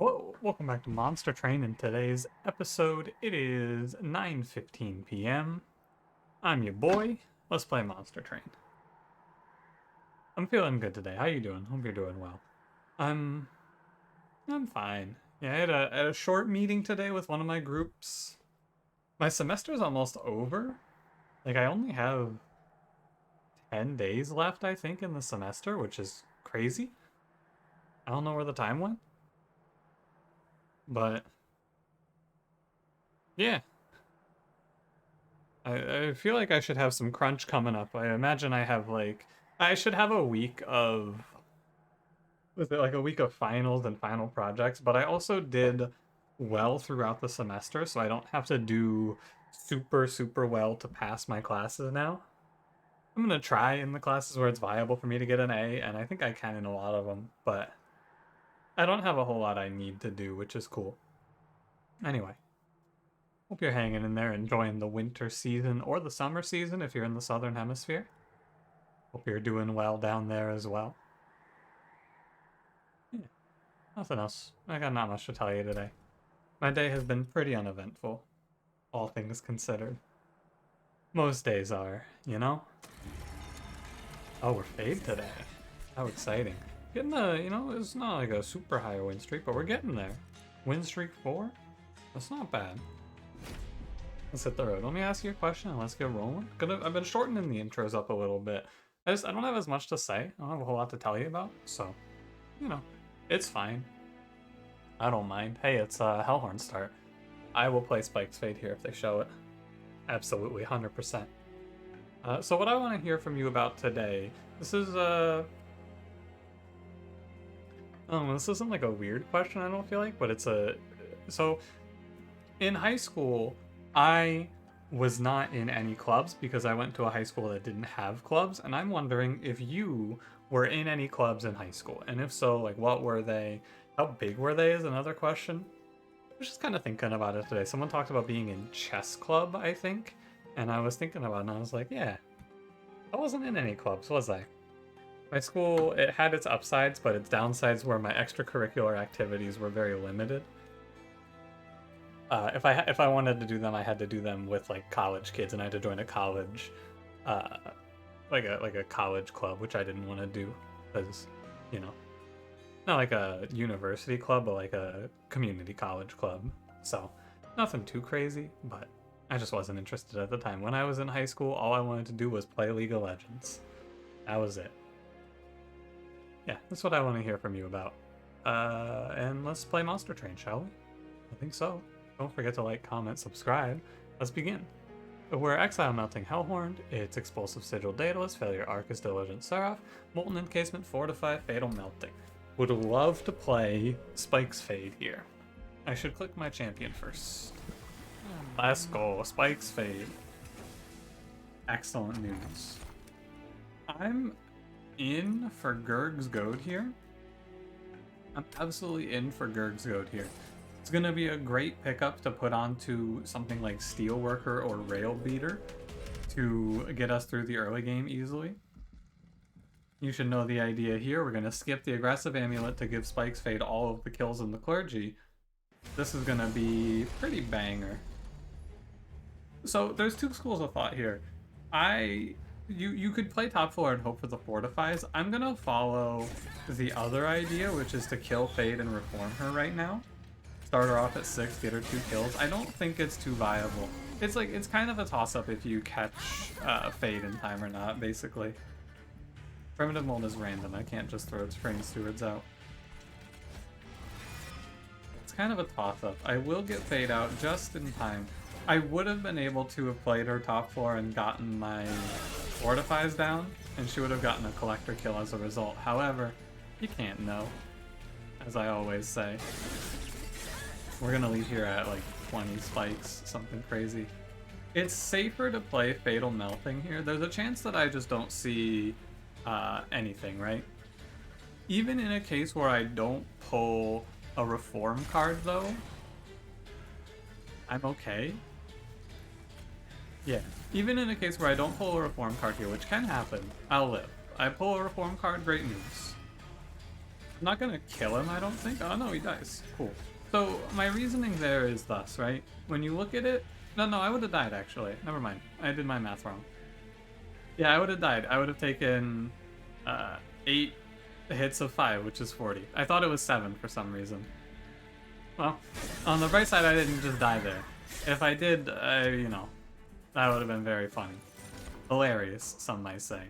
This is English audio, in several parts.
Hello, welcome back to Monster Train. In today's episode, it is 9:15 p.m. I'm your boy. Let's play Monster Train. I'm feeling good today. How you doing? Hope you're doing well. I'm I'm fine. Yeah, I had a short meeting today with one of my groups. My semester's almost over. Like I only have 10 days left, I think, in the semester, which is crazy. I don't know where the time went, but yeah, I feel like I should have some crunch coming up. I imagine I should have a week of was it like a week of finals and final projects, but I also did well throughout the semester, so I don't have to do super well to pass my classes now. I'm gonna try in the classes where it's viable for me to get an A, and I think I can in a lot of them, but I don't have a whole lot I need to do, which is cool. Anyway, hope you're hanging in there, enjoying the winter season or the summer season if you're in the southern hemisphere. Hope you're doing well down there as well. Yeah, nothing else. I got not much to tell you today. My day has been pretty uneventful, all things considered. Most days are, you know? Oh, we're fade today. How exciting. Getting it's not like a super high win streak, but we're getting there. Win streak 4? That's not bad. Let's hit the road. Let me ask you a question and let's get rolling. I've been shortening the intros up a little bit. I don't have as much to say. I don't have a whole lot to tell you about, so, it's fine. I don't mind. Hey, it's Hellhorned start. I will play Steelfade here if they show it. Absolutely, 100%. So what I want to hear from you about today, this is, this isn't like a weird question, I don't feel like, but so, in high school, I was not in any clubs because I went to a high school that didn't have clubs, and I'm wondering if you were in any clubs in high school, and if so, like what were they? How big were they is another question. I was just kind of thinking about it today. Someone talked about being in chess club, I think, and I was thinking about it, and I was like, yeah, I wasn't in any clubs, was I? My school, it had its upsides, but its downsides were my extracurricular activities were very limited. If I wanted to do them, I had to do them with like college kids, and I had to join a college, uh, like a college club, which I didn't want to do, because, you know, not like a university club, but like a community college club. So nothing too crazy, but I just wasn't interested at the time. When I was in high school, all I wanted to do was play League of Legends. That was it. Yeah, that's what I want to hear from you about. And let's play Monster Train, shall we? I think so. Don't forget to like, comment, subscribe. Let's begin. We're Exile Melting Hellhorned, it's Explosive Sigil Daedalus, Failure Arcus Diligent Seraph, Molten Encasement Fortify, Fatal Melting. Would love to play Spike's Fade here. I should click my champion first. Let's go, Spike's Fade. Excellent news. I'm in for Gurg's Goad here. I'm absolutely in for Gurg's Goad here. It's going to be a great pickup to put onto something like Steelworker or Rail Beater to get us through the early game easily. You should know the idea here. We're going to skip the aggressive amulet to give Spike's Fade all of the kills in the clergy. This is going to be pretty banger. So there's two schools of thought here. You could play top floor and hope for the fortifies. I'm going to follow the other idea, which is to kill Fade and reform her right now. Start her off at 6, get her 2 kills. I don't think it's too viable. It's kind of a toss-up if you catch Fade in time or not, basically. Primitive Mold is random. I can't just throw Train Stewards out. It's kind of a toss-up. I will get Fade out just in time. I would have been able to have played her top floor and gotten my fortifies down, and she would have gotten a collector kill as a result. However, you can't know, as I always say. We're gonna leave here at like 20 spikes, something crazy. It's safer to play Fatal Melting here. There's a chance that I just don't see anything, right? Even in a case where I don't pull a Reform card though, I'm okay. Yeah, even in a case where I don't pull a Reform card here, which can happen, I'll live. I pull a Reform card, great news. I'm not gonna kill him, I don't think. Oh no, he dies. Cool. So my reasoning there is thus, right? When you look at it, no, I would have died actually. Never mind. I did my math wrong. Yeah, I would have died. I would have taken 8 hits of 5, which is 40. I thought it was 7 for some reason. Well, on the bright side, I didn't just die there. If I did, you know, that would have been very funny. Hilarious, some might say.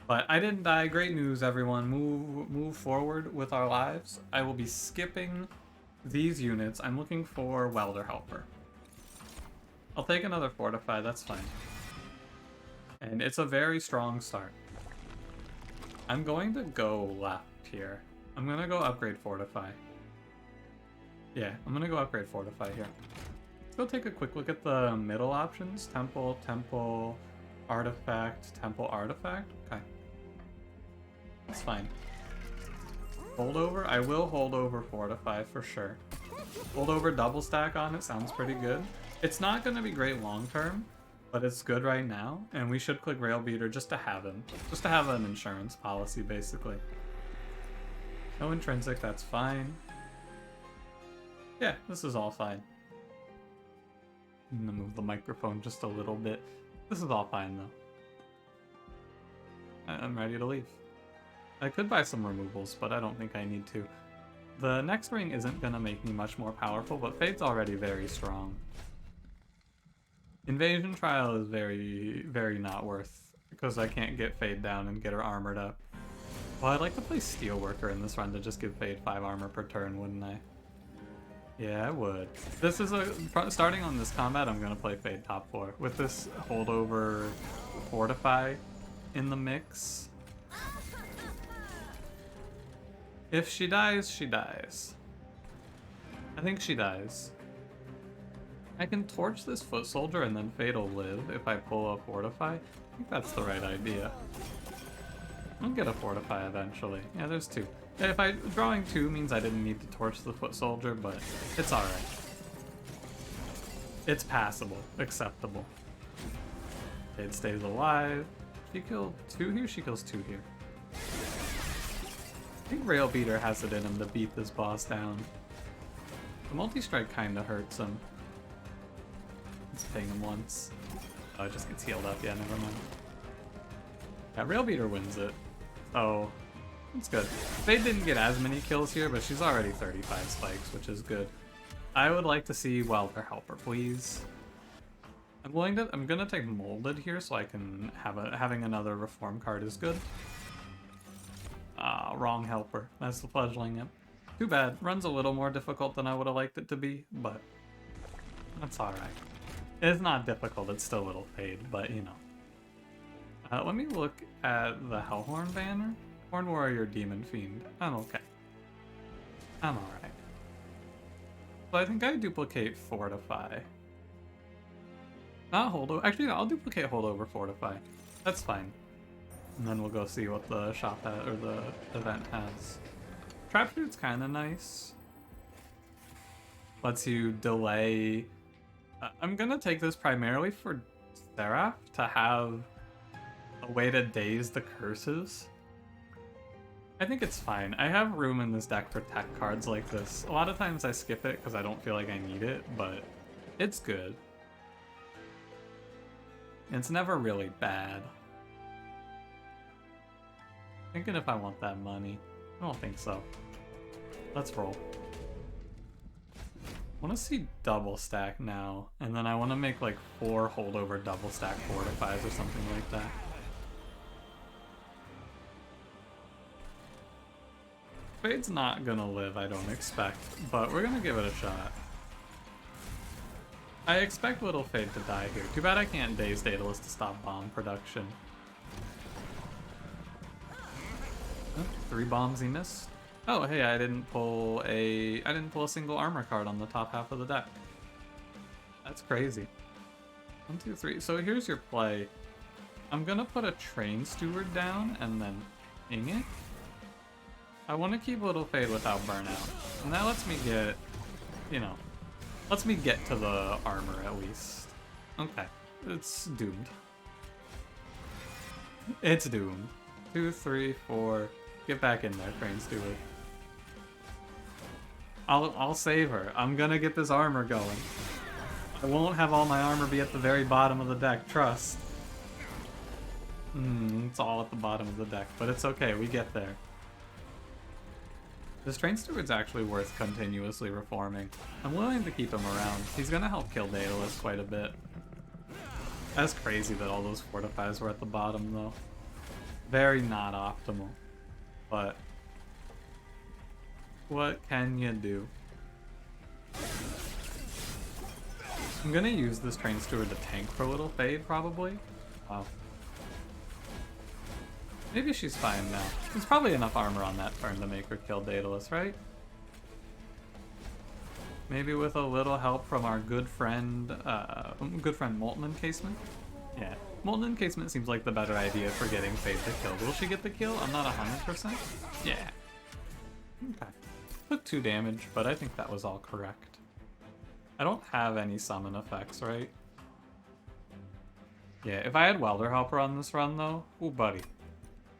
But I didn't die. Great news, everyone. Move forward with our lives. I will be skipping these units. I'm looking for Welder Helper. I'll take another Fortify, that's fine. And it's a very strong start. I'm going to go left here. I'm going to go upgrade Fortify. Yeah, I'm going to go upgrade Fortify here. Let's go take a quick look at the middle options. Temple, Temple, Artifact, Temple, Artifact. Okay. That's fine. Holdover? I will hold over Fortify for sure. Hold over double stack on it sounds pretty good. It's not going to be great long term, but it's good right now, and we should click Rail Beater just to have him. Just to have an insurance policy, basically. No intrinsic, that's fine. Yeah, this is all fine. I'm gonna move the microphone just a little bit. This is all fine, though. I'm ready to leave. I could buy some removals, but I don't think I need to. The next ring isn't gonna make me much more powerful, but Fade's already very strong. Invasion Trial is very, very not worth, because I can't get Fade down and get her armored up. Well, I'd like to play Steelworker in this run to just give Fade 5 armor per turn, wouldn't I? Yeah, I would. This is starting on this combat, I'm gonna play Fade top 4. With this holdover Fortify in the mix. If she dies, she dies. I think she dies. I can torch this foot soldier and then Fade will live if I pull a Fortify. I think that's the right idea. I'll get a Fortify eventually. Yeah, there's 2. If drawing 2 means I didn't need to torch the foot soldier, but it's alright. It's passable, acceptable. Fade stays alive. She killed 2 here, she kills 2 here. I think Rail Beater has it in him to beat this boss down. The multi-strike kinda hurts him. Let's ping him once. Oh, it just gets healed up. Yeah, never mind. Yeah, Rail Beater wins it. Oh, it's good. Fade didn't get as many kills here, but she's already 35 spikes, which is good. I would like to see Welder Helper, please. I'm gonna take Molded here so I can have having another Reform card is good. Ah, wrong Helper. That's the Fledgling Imp. Too bad. Run's a little more difficult than I would have liked it to be, but that's alright. It's not difficult, it's still a little Fade, but you know. Let me look at the Hellhorned banner. Horn Warrior, Demon Fiend. I'm okay. I'm alright. So I think I duplicate Fortify. Not Holdover. Actually, no, I'll duplicate Holdover Fortify. That's fine. And then we'll go see what the shop or the event has. Trap Shoot's kind of nice. Lets you delay. I'm gonna take this primarily for Seraph to have a way to daze the curses. I think it's fine. I have room in this deck for tech cards like this. A lot of times I skip it because I don't feel like I need it, but it's good. It's never really bad. Thinking if I want that money. I don't think so. Let's roll. I want to see double stack now, and then I want to make like 4 holdover double stack Fortifies or something like that. Fade's not gonna live, I don't expect, but we're gonna give it a shot. I expect little Fade to die here. Too bad I can't Daze Daedalus to stop bomb production. Oh, 3 bombs he missed. Oh, hey, I didn't pull a single armor card on the top half of the deck. That's crazy. 1, 2, 3. So here's your play. I'm gonna put a Train Steward down and then ping it. I want to keep Little Fade without burnout, and that lets me get, you know, lets me get to the armor at least. Okay, it's doomed. It's doomed. 2, 3, 4, Get back in there, Train Steward. I'll save her. I'm gonna get this armor going. I won't have all my armor be at the very bottom of the deck, trust. It's all at the bottom of the deck, but it's okay, we get there. This Train Steward's actually worth continuously reforming. I'm willing to keep him around. He's gonna help kill Daedalus quite a bit. That's crazy that all those fortifies were at the bottom, though. Very not optimal. But what can you do? I'm gonna use this Train Steward to tank for a little Fade, probably. Wow. Maybe she's fine now. There's probably enough armor on that turn to make her kill Daedalus, right? Maybe with a little help from our good friend Molten Encasement? Yeah, Molten Encasement seems like the better idea for getting Fade to kill. Will she get the kill? I'm not 100%. Yeah. Okay. Took 2 damage, but I think that was all correct. I don't have any summon effects, right? Yeah, if I had Welder Helper on this run, though, ooh, buddy.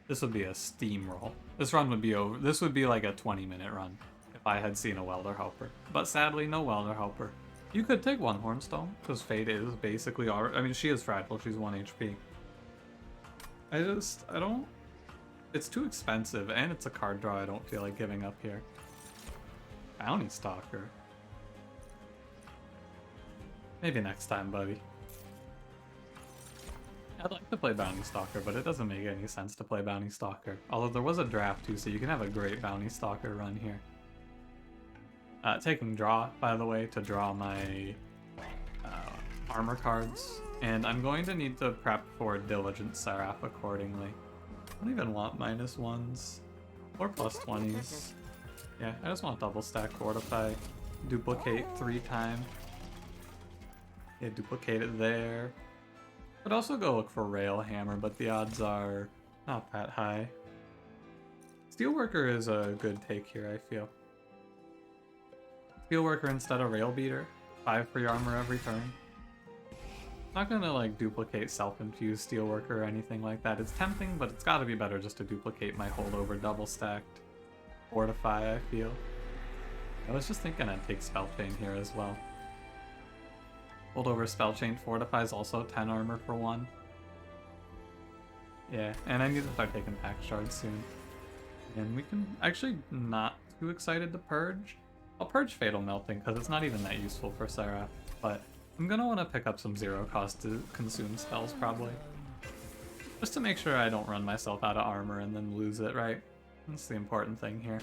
This would be a steamroll. This run would be over. This would be like a 20-minute run if I had seen a Welder Helper. But sadly, no Welder Helper. You could take 1 Hornstone, because Fade is basically I mean, she is fragile. She's 1 HP. I don't... It's too expensive, and it's a card draw I don't feel like giving up here. Bounty Stalker. Maybe next time, buddy. I'd like to play Bounty Stalker, but it doesn't make any sense to play Bounty Stalker. Although there was a draft too, so you can have a great Bounty Stalker run here. Taking draw, by the way, to draw my armor cards. And I'm going to need to prep for Diligent Seraph accordingly. I don't even want -1s or +20s. Yeah, I just want double stack Fortify. Duplicate 3 times. Yeah, duplicate it there. I'd also go look for Rail Hammer, but the odds are not that high. Steelworker is a good take here, I feel. Steelworker instead of Rail Beater. 5 free armor every turn. Not gonna like duplicate self-infused Steelworker or anything like that. It's tempting, but it's gotta be better just to duplicate my holdover double stacked Fortify, I feel. I was just thinking I'd take Spell Chain here as well. Holdover Spell Chain fortifies also 10 armor for 1. Yeah, and I need to start taking Pack Shards soon. And we can actually not too excited to Purge. I'll Purge Fatal Melting because it's not even that useful for Seraph, but I'm gonna want to pick up some 0 cost to consume spells probably. Just to make sure I don't run myself out of armor and then lose it, right? That's the important thing here.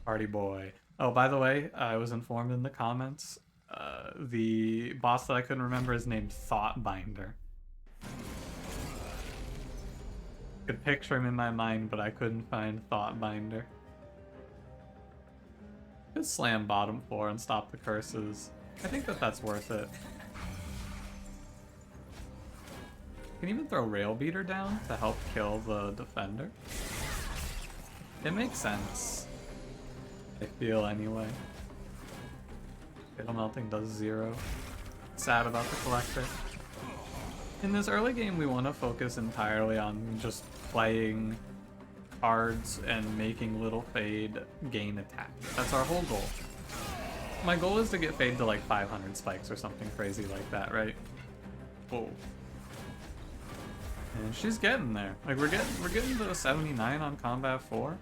Party boy. Oh, by the way, I was informed in the comments, the boss that I couldn't remember is named Thoughtbinder. Could picture him in my mind, but I couldn't find Thoughtbinder. Could slam bottom 4 and stop the curses. I think that's worth it. Can even throw Rail Beater down to help kill the defender. It makes sense. I feel anyway. Fatal Melting does 0. Sad about the Collector. In this early game, we want to focus entirely on just playing cards and making little Fade gain attack. That's our whole goal. My goal is to get Fade to like 500 spikes or something crazy like that, right? Whoa. And she's getting there. Like we're getting to 79 on Combat 4.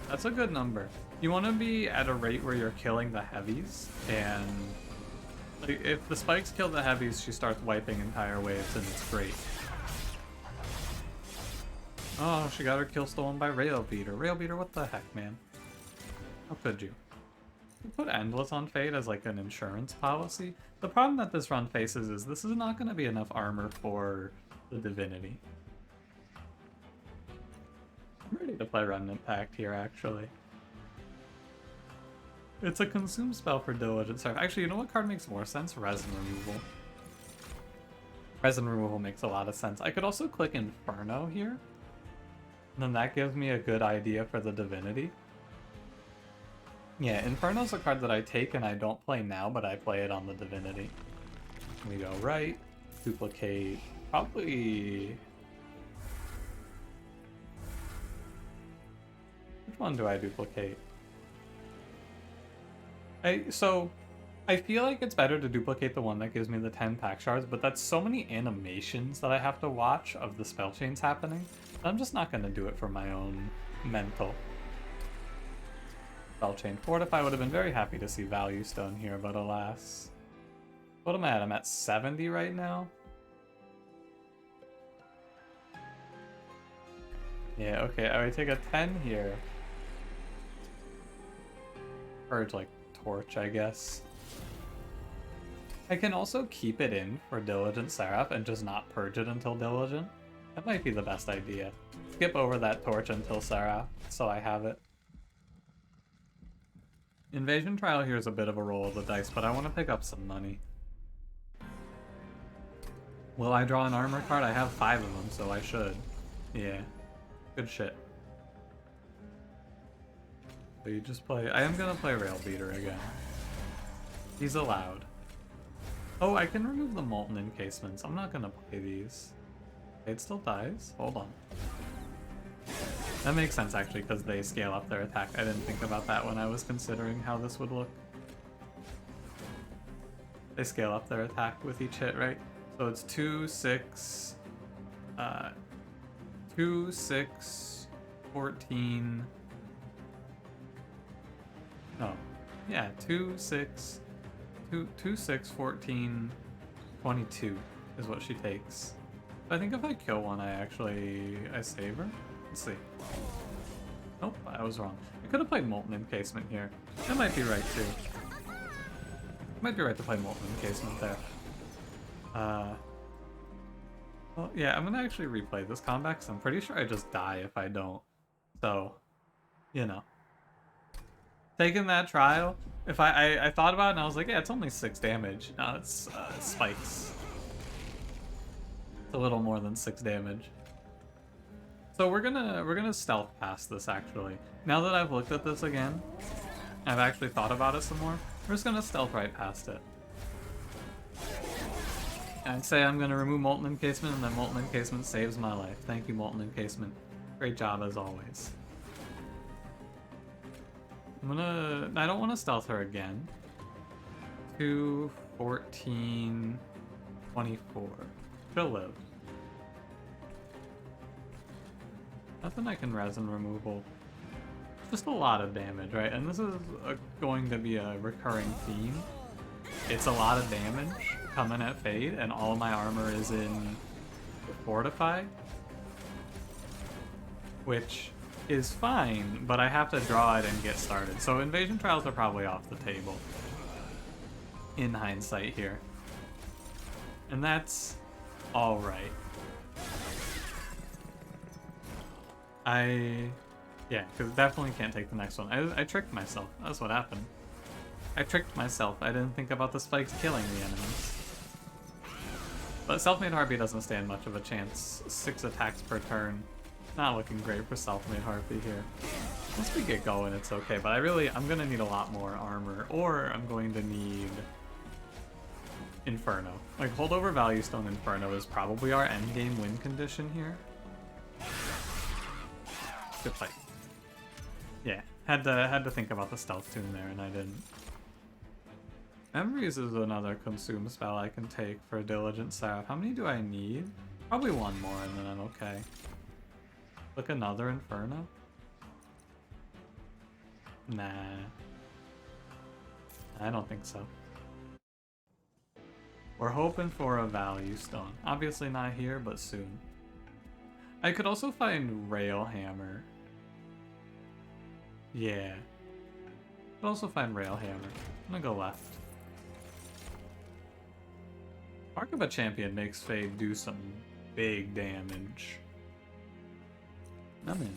That's a good number. You want to be at a rate where you're killing the heavies, and like, if the spikes kill the heavies, she starts wiping entire waves, and it's great. Oh, she got her kill stolen by Rail Beater. Rail Beater, what the heck, man? How could you? You put Endless on Fade as like an insurance policy. The problem that this run faces is this is not going to be enough armor for the Divinity. I'm ready to play Remnant Pact here, actually. It's a consume spell for Diligent Seraph. Actually, you know what card makes more sense? Resin Removal. Resin Removal makes a lot of sense. I could also click Inferno here. And then that gives me a good idea for the Divinity. Yeah, Inferno's a card that I take and I don't play now, but I play it on the Divinity. We go right, duplicate, probably one do I duplicate? I feel like it's better to duplicate the one that gives me the 10 pack shards, but that's so many animations that I have to watch of the spell chains happening. I'm just not going to do it for my own mental. Spell chain Fortify would have been very happy to see Value Stone here, but alas. What am I at? I'm at 70 right now? Yeah, okay, I would take a 10 here. Purge, like, Torch, I guess. I can also keep it in for Diligent Seraph and just not purge it until Diligent. That might be the best idea. Skip over that Torch until Seraph, so I have it. Invasion Trial here is a bit of a roll of the dice, but I want to pick up some money. Will I draw an armor card? I have 5 of them, so I should. Yeah. Good shit. But you just play... I am gonna play Rail Beater again. He's allowed. Oh, I can remove the Molten Encasements. I'm not gonna play these. It still dies? Hold on. That makes sense, actually, because they scale up their attack. I didn't think about that when I was considering how this would look. They scale up their attack with each hit, right? So it's 2, 6... 2, 6, 14... No. Yeah, 2, 6... 2, 6, 14, 22 is what she takes. But I think if I kill one, I save her. Let's see. Nope, I was wrong. I could have played Molten Encasement here. That might be right too. Might be right to play Molten Encasement there. Well, yeah, I'm gonna actually replay this combat because I'm pretty sure I just die if I don't. So, you know. Taking that trial, if I thought about it and I was like, yeah, it's only 6 damage. No, it's spikes. It's a little more than 6 damage. So we're gonna stealth past this actually. Now that I've looked at this again, I've actually thought about it some more. We're just gonna stealth right past it. I'd say I'm gonna remove Molten Encasement, and then Molten Encasement saves my life. Thank you, Molten Encasement. Great job as always. I don't want to stealth her again. 2, 14, 24. She'll live. Nothing I can resin removal. Just a lot of damage, right? And this is going to be a recurring theme. It's a lot of damage coming at Fade, and all of my armor is in Fortify. Which is fine, but I have to draw it and get started. So Invasion Trials are probably off the table. In hindsight here. And that's alright. Yeah, because definitely can't take the next one. I tricked myself. That's what happened. I tricked myself. I didn't think about the spikes killing the enemies. But Self-Made Harpy doesn't stand much of a chance. 6 attacks per turn. Not looking great for Self-Made Harpy here. Once we get going, it's okay, but I'm gonna need a lot more armor, or I'm going to need Inferno. Like, Holdover Value Stone Inferno is probably our endgame win condition here. Good fight. Yeah, had to think about the stealth tune there, and I didn't. Memories is another consume spell I can take for Diligent Seraph. How many do I need? Probably one more, and then I'm okay. Look, another Inferno? Nah. I don't think so. We're hoping for a Value Stone. Obviously not here, but soon. I could also find Rail Hammer. Yeah. Could also find Rail Hammer. I'm gonna go left. Mark of a Champion makes Fade do some big damage. I'm in.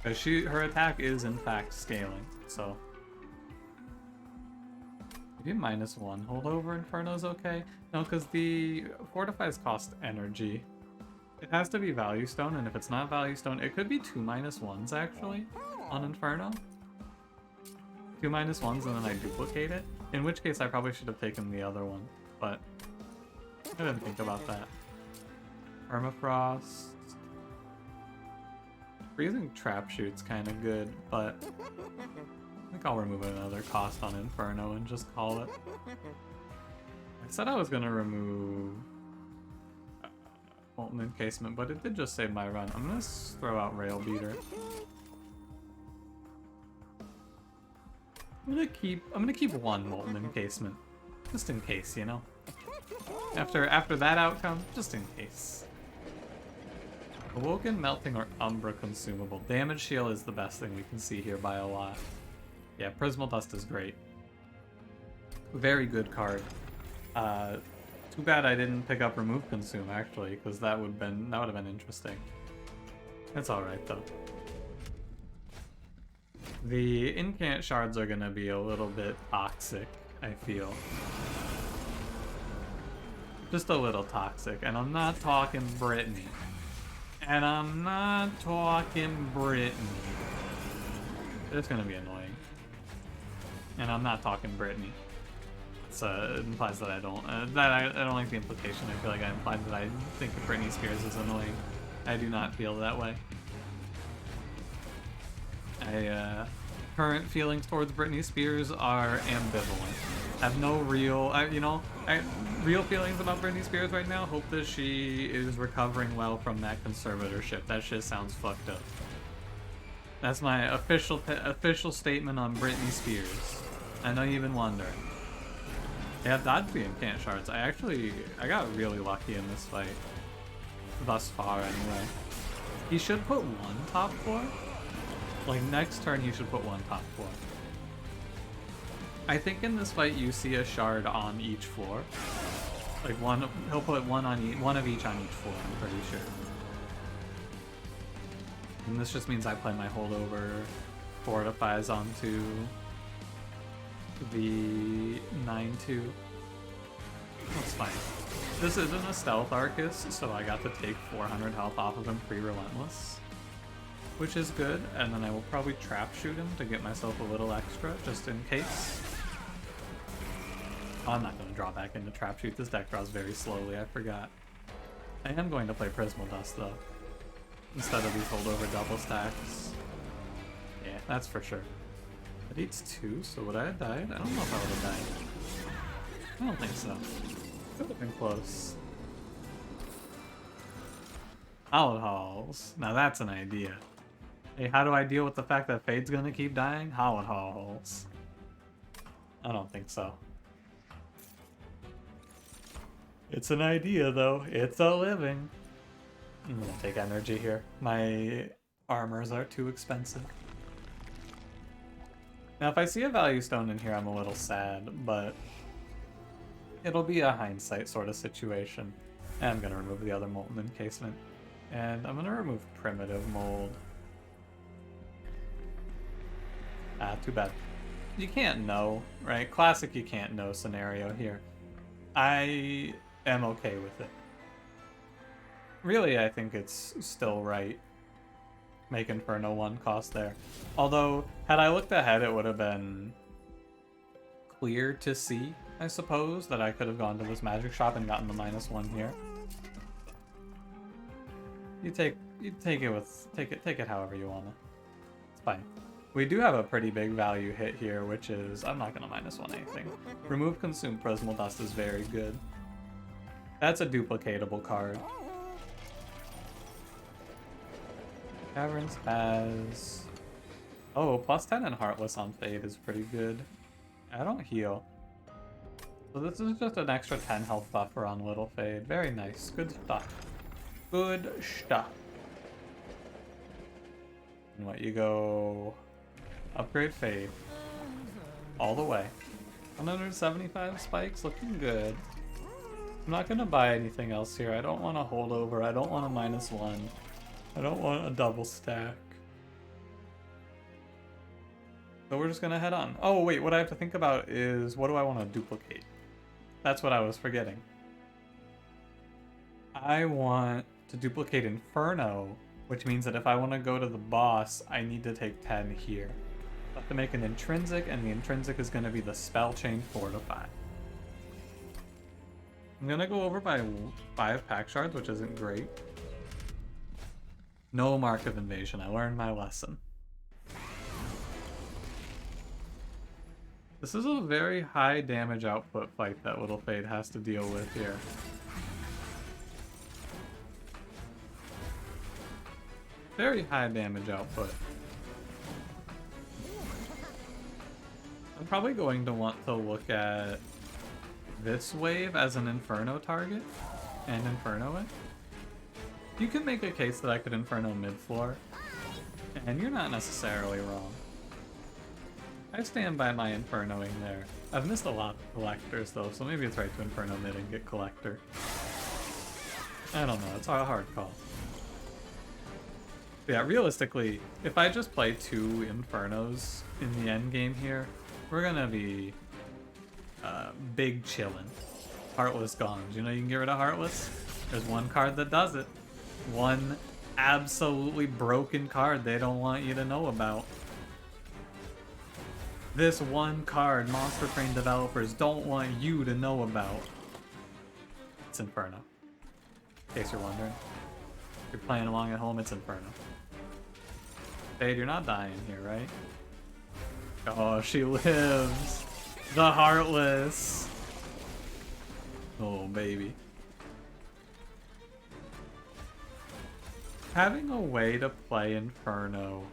Because her attack is in fact scaling, so. Maybe -1. Holdover Inferno's okay? No, because the Fortifies cost energy. It has to be Value Stone, and if it's not Value Stone, it could be 2 -1s actually on Inferno. 2 -1s and then I duplicate it. In which case I probably should have taken the other one, but I didn't think about that. Permafrost. Freezing trap shoot's kind of good, but I think I'll remove another cost on Inferno and just call it. I said I was gonna remove Molten Encasement, but it did just save my run. I'm gonna throw out Rail Beater. I'm gonna keep one Molten Encasement, just in case, you know. After that outcome, just in case. Awoken, Melting, or Umbra consumable. Damage Shield is the best thing we can see here by a lot. Yeah, Prismal Dust is great. Very good card. Too bad I didn't pick up Remove Consume actually, because that would have been interesting. It's alright though. The incant shards are gonna be a little bit toxic, I feel. Just a little toxic, and I'm not talking Brittany. And I'm not talking Brittany. It's gonna be annoying. And I'm not talking Brittany. It implies that I don't. I don't like the implication. I feel like I implied that I think that Britney Spears is annoying. I do not feel that way. Current feelings towards Britney Spears are ambivalent. I have no real, real feelings about Britney Spears right now. Hope that she is recovering well from that conservatorship. That shit sounds fucked up. That's my official statement on Britney Spears. I know you've been wondering. Yeah, dodged the incant shards. I got really lucky in this fight. Thus far, anyway. He should put one top floor. Like, next turn he should put one top floor. I think in this fight you see a shard on each floor. Like he'll put one of each on each floor, I'm pretty sure. And this just means I play my holdover fortifies onto the 9-2. That's fine. This isn't a stealth Arcus, so I got to take 400 health off of him pre-relentless, which is good, and then I will probably trap shoot him to get myself a little extra, just in case. Oh, I'm not going to draw back into trap shoot. This deck draws very slowly, I forgot. I am going to play Prismal Dust, though, instead of these holdover double stacks. Yeah, that's for sure. It eats 2, so would I have died? I don't know if I would have died. I don't think so. Could have been close. Hallowed Halls. Now that's an idea. Hey, how do I deal with the fact that Fade's gonna keep dying? Hallowed Halls. I don't think so. It's an idea, though. It's a living. I'm gonna take energy here. My armors are too expensive. Now, if I see a value stone in here, I'm a little sad, but it'll be a hindsight sort of situation. And I'm gonna remove the other Molten Encasement. And I'm gonna remove Primitive Mold. Ah, too bad. You can't know, right? Classic you can't know scenario here. I am okay with it. Really, I think it's still right. Make Inferno 1 cost there. Although, had I looked ahead, it would have been clear to see, I suppose, that I could have gone to this magic shop and gotten the -1 here. You take it however you wanna. It's fine. We do have a pretty big value hit here, which is I'm not gonna -1 anything. Remove Consume Prismal Dust is very good. That's a duplicatable card. Caverns has... Oh, +10 and Heartless on Fade is pretty good. I don't heal. So this is just an extra 10 health buffer on Little Fade. Very nice. Good stuff. Good stuff. And what, you go... Upgrade Fade. All the way. 175 spikes, looking good. I'm not gonna buy anything else here. I don't want a holdover. I don't want a -1. I don't want a double stack. So we're just gonna head on. Oh wait, what I have to think about is what do I want to duplicate? That's what I was forgetting. I want to duplicate Inferno, which means that if I want to go to the boss, I need to take 10 here. I have to make an intrinsic, and the intrinsic is going to be the Spell Chain Fortify. I'm going to go over by 5 pack shards, which isn't great. No Mark of Invasion. I learned my lesson. This is a very high damage output fight that Little Fade has to deal with here. Very high damage output. I'm probably going to want to look at this wave as an Inferno target and Inferno it. You can make a case that I could Inferno mid-floor, and you're not necessarily wrong. I stand by my Infernoing there. I've missed a lot of Collectors though, so maybe it's right to Inferno mid and get Collector. I don't know, it's a hard call. But yeah, realistically, if I just play 2 Infernos in the end game here, we're gonna be big chillin'. Heartless Gongs. You know you can get rid of Heartless? There's one card that does it. One absolutely broken card they don't want you to know about. This one card monstertrain developers don't want you to know about. It's Inferno. In case you're wondering. If you're playing along at home, it's Inferno. Fade, you're not dying here, right? Oh, she lives! The Heartless! Oh, baby. Having a way to play Inferno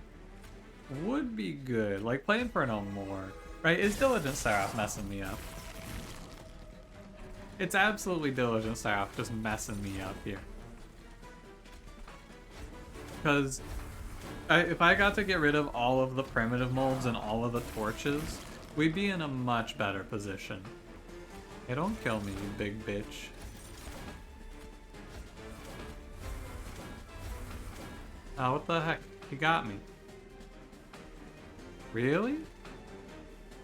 would be good. Like, play Inferno more. Right? Is Diligent Seraph messing me up? It's absolutely Diligent Seraph just messing me up here. Because if I got to get rid of all of the primitive molds and all of the torches, we'd be in a much better position. Hey, don't kill me, you big bitch. Oh, what the heck? He got me. Really?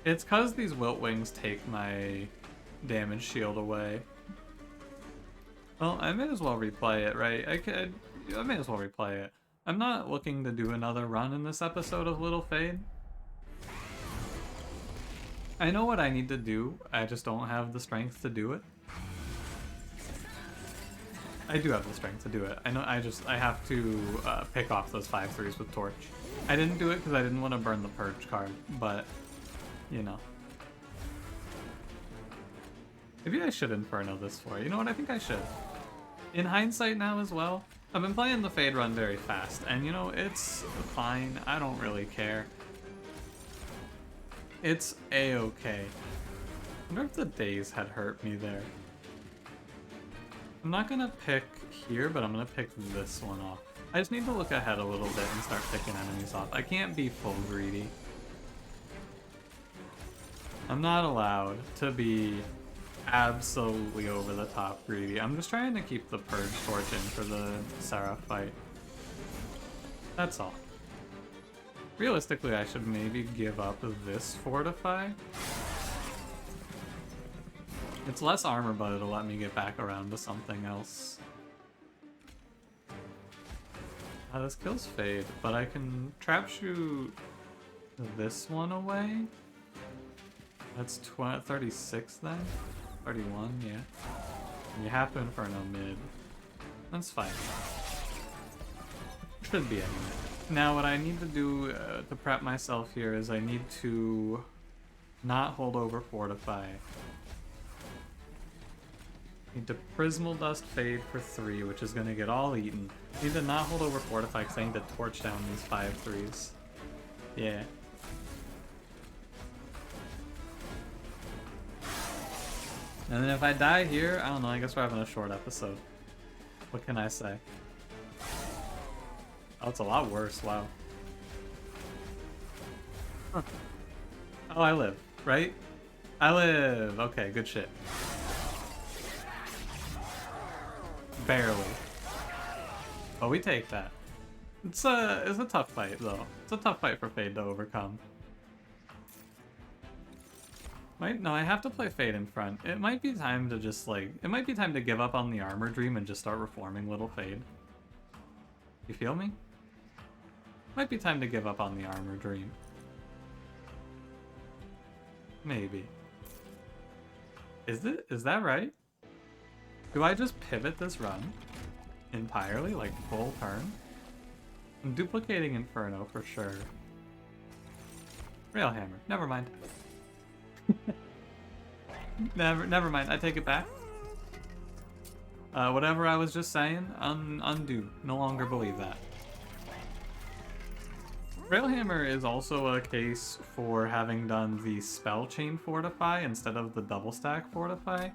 It's cause these Wilt Wings take my damage shield away. Well, I may as well replay it, right? I may as well replay it. I'm not looking to do another run in this episode of Little Fade. I know what I need to do, I just don't have the strength to do it. I do have the strength to do it. I know, I have to pick off those 5/3s with Torch. I didn't do it because I didn't want to burn the Purge card, but, you know. Maybe I should Inferno this for. You know what, I think I should. In hindsight now as well, I've been playing the Fade run very fast, and you know, it's fine. I don't really care. It's a-okay. I wonder if the days had hurt me there. I'm not gonna pick here, but I'm gonna pick this one off. I just need to look ahead a little bit and start picking enemies off. I can't be full greedy. I'm not allowed to be absolutely over the top greedy. I'm just trying to keep the Purge Torch in for the Seraph fight. That's all. Realistically, I should maybe give up this Fortify. It's less armor, but it'll let me get back around to something else. This kills Fade, but I can trap shoot this one away. That's 36 then? 31, yeah. And you have to Inferno mid. That's fine. Should be anyway. Now what I need to do to prep myself here is I need to not hold over Fortify. Need to Prismal Dust Fade for 3, which is going to get all eaten. Need to not hold over Fortify because I need to torch down these 5/3s. Yeah. And then if I die here, I don't know, I guess we're having a short episode. What can I say? Oh, it's a lot worse, wow. Huh. Oh, I live, right? I live! Okay, good shit. Barely. Oh, we take that. It's a tough fight, though. It's a tough fight for Fade to overcome. No, I have to play Fade in front. It might be time to just, like... It might be time to give up on the Armor Dream and just start reforming Little Fade. You feel me? Might be time to give up on the Armor Dream. Maybe. Is that right? Do I just pivot this run entirely, like full turn? I'm duplicating Inferno for sure. Railhammer. Never mind. Never mind. I take it back. Whatever I was just saying, undo. No longer believe that. Railhammer is also a case for having done the spell chain fortify instead of the double stack fortify.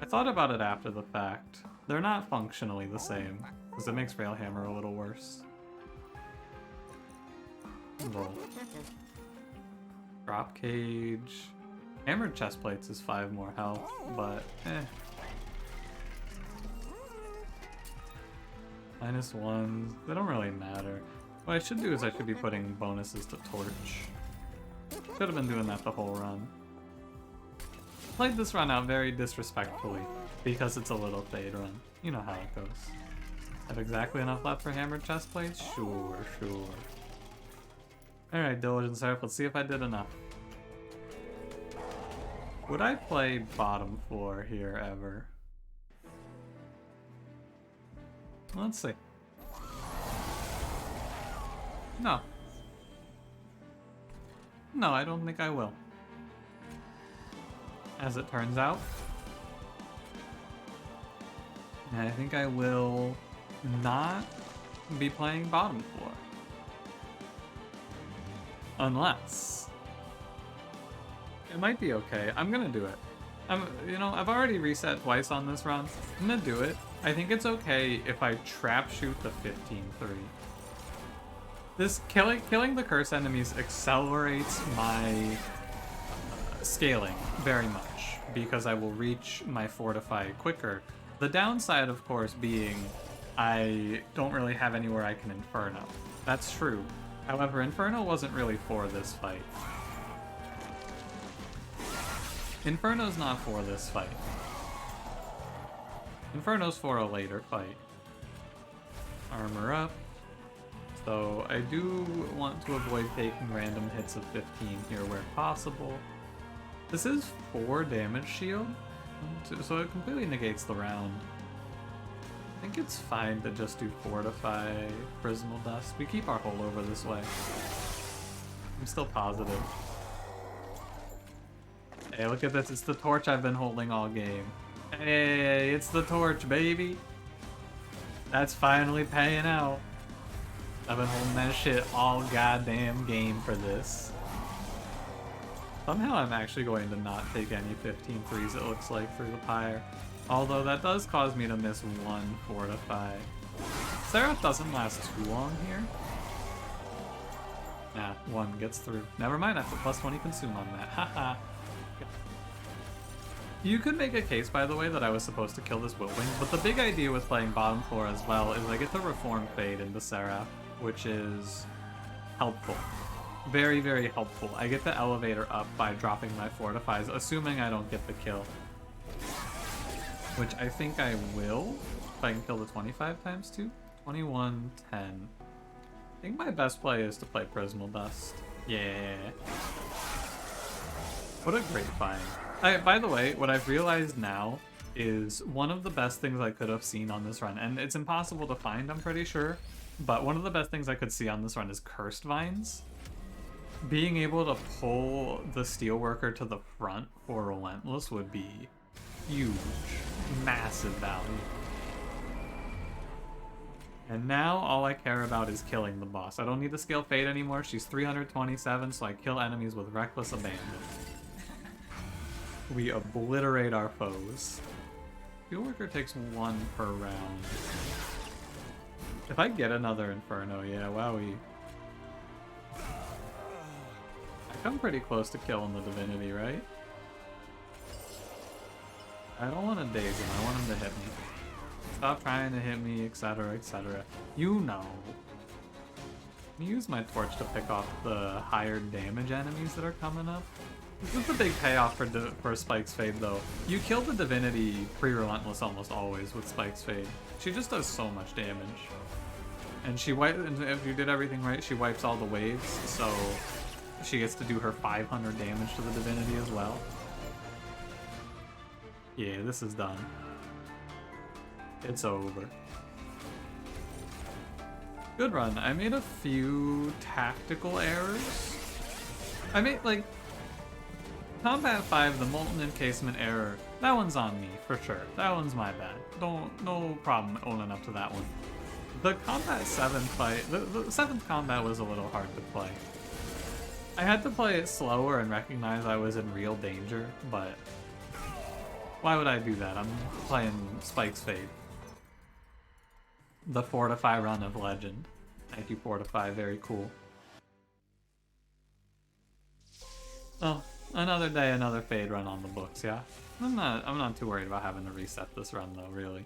I thought about it after the fact. They're not functionally the same, because it makes Railhammer a little worse. Roll. Drop cage. Hammered chest plates is 5 more health, but eh. -1s, they don't really matter. What I should do is I should be putting bonuses to torch. Should have been doing that the whole run. Played this run out very disrespectfully, because it's a little fade run. You know how it goes. Have exactly enough left for hammered chest plates? Sure. Alright, Diligence Earth, let's see if I did enough. Would I play bottom floor here ever? Let's see. No. No, I don't think I will. As it turns out. I think I will not be playing bottom floor. Unless. It might be okay. I'm gonna do it. I've already reset twice on this run. I'm gonna do it. I think it's okay if I trap shoot the 15-3. This killing the curse enemies accelerates my scaling very much because I will reach my fortify quicker. The downside, of course, being I don't really have anywhere I can Inferno. That's true. However, Inferno wasn't really for this fight. Inferno's not for this fight. Inferno's for a later fight. Armor up. So I do want to avoid taking random hits of 15 here where possible. This is 4 damage shield, so it completely negates the round. I think it's fine to just do Fortify, Prismal Dust. We keep our holdover this way. I'm still positive. Hey, look at this. It's the torch I've been holding all game. Hey, it's the torch, baby. That's finally paying out. I've been holding that shit all goddamn game for this. Somehow I'm actually going to not take any 15-3s, it looks like, through the pyre. Although that does cause me to miss 1 Fortify. Seraph doesn't last too long here. Nah, 1 gets through. Never mind, I put plus 20 consume on that. Haha. You could make a case, by the way, that I was supposed to kill this Wilwing, but the big idea with playing bottom floor as well is I get to Reform Fade into Seraph, which is helpful. Very, very helpful. I get the elevator up by dropping my Fortifies, assuming I don't get the kill. Which I think I will, if I can kill the 25 times 2. 21, 10. I think my best play is to play Prismal Dust. Yeah. What a great find. By the way, what I've realized now is one of the best things I could have seen on this run, and it's impossible to find, I'm pretty sure, but one of the best things I could see on this run is Cursed Vines. Being able to pull the Steelworker to the front for Relentless would be huge, massive value. And now all I care about is killing the boss. I don't need to scale Fade anymore. She's 327, so I kill enemies with reckless abandon. We obliterate our foes. Steelworker takes 1 per round. If I get another Inferno, yeah, wowie. I come pretty close to killing the Divinity, right? I don't want to daze him, I want him to hit me. Stop trying to hit me, etc, etc. You know. I'm gonna use my torch to pick off the higher damage enemies that are coming up. This is the big payoff for Spike's Fade, though. You kill the Divinity pre-Relentless almost always with Spike's Fade. She just does so much damage. And and if you did everything right, she wipes all the waves, so she gets to do her 500 damage to the Divinity as well. Yeah, this is done. It's over. Good run. I made a few tactical errors. I made, like, Combat 5, the Molten Encasement error, that one's on me, for sure. That one's my bad. No problem owning up to that one. The Combat 7 fight, the 7th combat was a little hard to play. I had to play it slower and recognize I was in real danger, but why would I do that? I'm playing Spike's Fade. The Fortify run of Legend. Thank you, Fortify, very cool. Oh, another day, another Fade run on the books, yeah? I'm not too worried about having to reset this run though, really.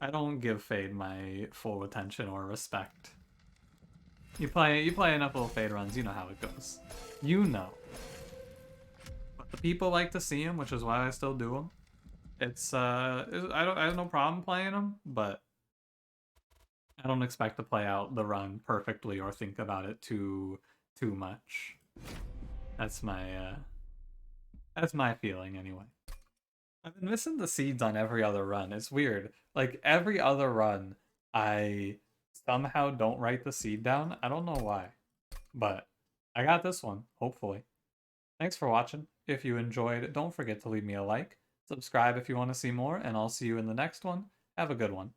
I don't give Fade my full attention or respect. You play enough little Fade runs, you know how it goes. You know. But the people like to see them, which is why I still do them. I have no problem playing them, but I don't expect to play out the run perfectly or think about it too much. That's my feeling anyway. I've been missing the seeds on every other run. It's weird. Like, every other run, I somehow don't write the seed down. I don't know why. But I got this one, hopefully. Thanks for watching. If you enjoyed, don't forget to leave me a like. Subscribe if you want to see more, and I'll see you in the next one. Have a good one.